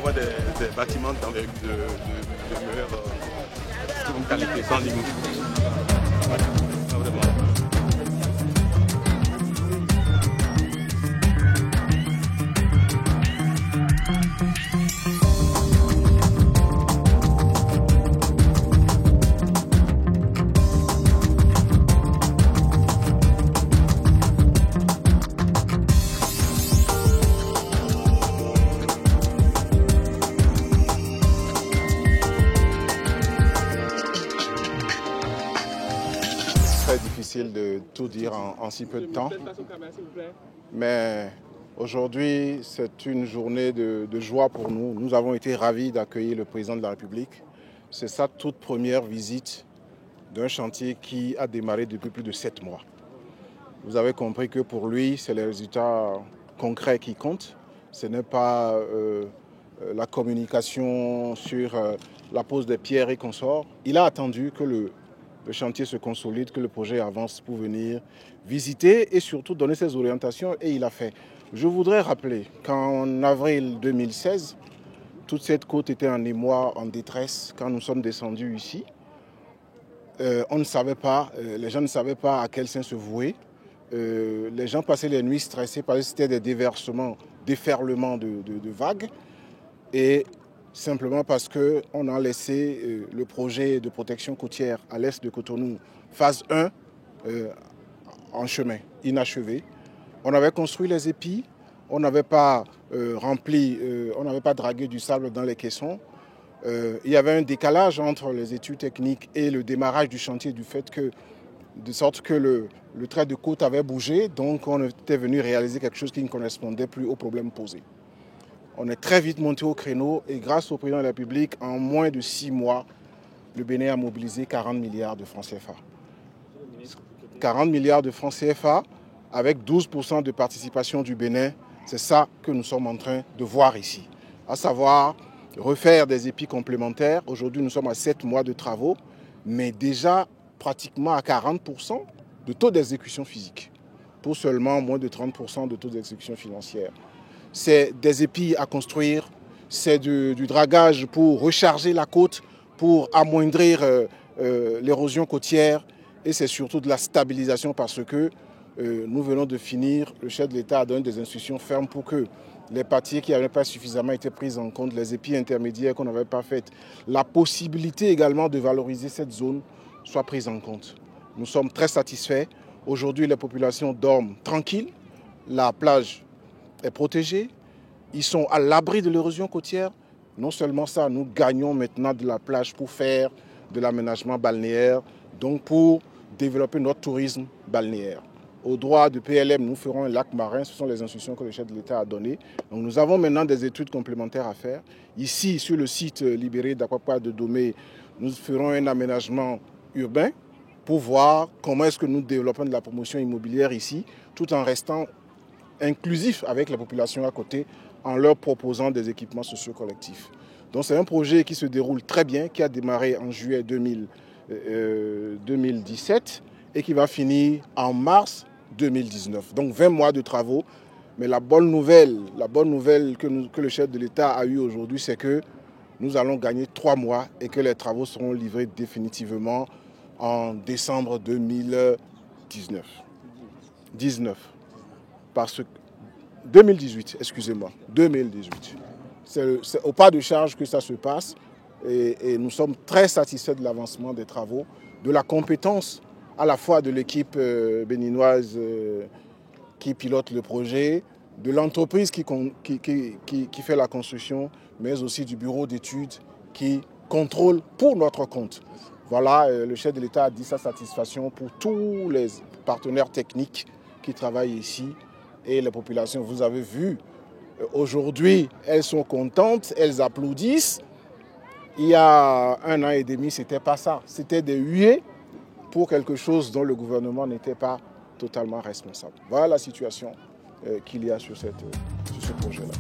avoir des bâtiments d'envergure de meilleure qualité, sans limite. Vraiment. Difficile de tout dire en si peu de temps, mais aujourd'hui c'est une journée de joie pour nous. Nous avons été ravis d'accueillir le président de la République. C'est sa toute première visite d'un chantier qui a démarré depuis plus de 7 mois. Vous avez compris que pour lui, c'est les résultats concrets qui comptent. Ce n'est pas la communication sur la pose des pierres et consorts. Il a attendu que le chantier se consolide, que le projet avance pour venir visiter et surtout donner ses orientations, et il a fait. Je voudrais rappeler qu'en avril 2016, toute cette côte était en émoi, en détresse. Quand nous sommes descendus ici, on ne savait pas, les gens ne savaient pas à quel saint se vouer. Les gens passaient les nuits stressés parce que c'était des déversements, déferlements de vagues, et simplement parce qu'on a laissé le projet de protection côtière à l'est de Cotonou, phase 1, en chemin, inachevé. On avait construit les épis, on n'avait pas on n'avait pas dragué du sable dans les caissons. Il y avait un décalage entre les études techniques et le démarrage du chantier, du fait que, de sorte que le trait de côte avait bougé, donc on était venu réaliser quelque chose qui ne correspondait plus aux problèmes posés. On est très vite monté au créneau et grâce au président de la République, en moins de 6 mois, le Bénin a mobilisé 40 milliards de francs CFA. 40 milliards de francs CFA avec 12% de participation du Bénin, c'est ça que nous sommes en train de voir ici. À savoir refaire des épis complémentaires. Aujourd'hui, nous sommes à 7 mois de travaux, mais déjà pratiquement à 40% de taux d'exécution physique, pour seulement moins de 30% de taux d'exécution financière. C'est des épis à construire, c'est du dragage pour recharger la côte, pour amoindrir l'érosion côtière, et c'est surtout de la stabilisation parce que nous venons de finir, le chef de l'État a donné des instructions fermes pour que les parties qui n'avaient pas suffisamment été prises en compte, les épis intermédiaires qu'on n'avait pas faites, la possibilité également de valoriser cette zone soit prise en compte. Nous sommes très satisfaits. Aujourd'hui, les populations dorment tranquilles, la plage est protégée, ils sont à l'abri de l'érosion côtière. Non seulement ça, nous gagnons maintenant de la plage pour faire de l'aménagement balnéaire, donc pour développer notre tourisme balnéaire. Au droit du PLM, nous ferons un lac marin, ce sont les instructions que le chef de l'État a données. Donc nous avons maintenant des études complémentaires à faire. Ici, sur le site libéré d'Aquapa de Domé, nous ferons un aménagement urbain pour voir comment est-ce que nous développons de la promotion immobilière ici, tout en restant inclusif avec la population à côté, en leur proposant des équipements sociaux collectifs. Donc c'est un projet qui se déroule très bien, qui a démarré en juillet 2017 et qui va finir en mars 2019. Donc 20 mois de travaux. Mais la bonne nouvelle que le chef de l'État a eue aujourd'hui, c'est que nous allons gagner 3 mois et que les travaux seront livrés définitivement en décembre 2019. 2018, excusez-moi, 2018. C'est au pas de charge que ça se passe et nous sommes très satisfaits de l'avancement des travaux, de la compétence à la fois de l'équipe béninoise qui pilote le projet, de l'entreprise qui fait la construction, mais aussi du bureau d'études qui contrôle pour notre compte. Voilà, le chef de l'État a dit sa satisfaction pour tous les partenaires techniques qui travaillent ici et les populations. Vous avez vu, aujourd'hui, elles sont contentes, elles applaudissent. Il y a 1 an et demi, ce n'était pas ça. C'était des huées pour quelque chose dont le gouvernement n'était pas totalement responsable. Voilà la situation qu'il y a sur ce projet-là.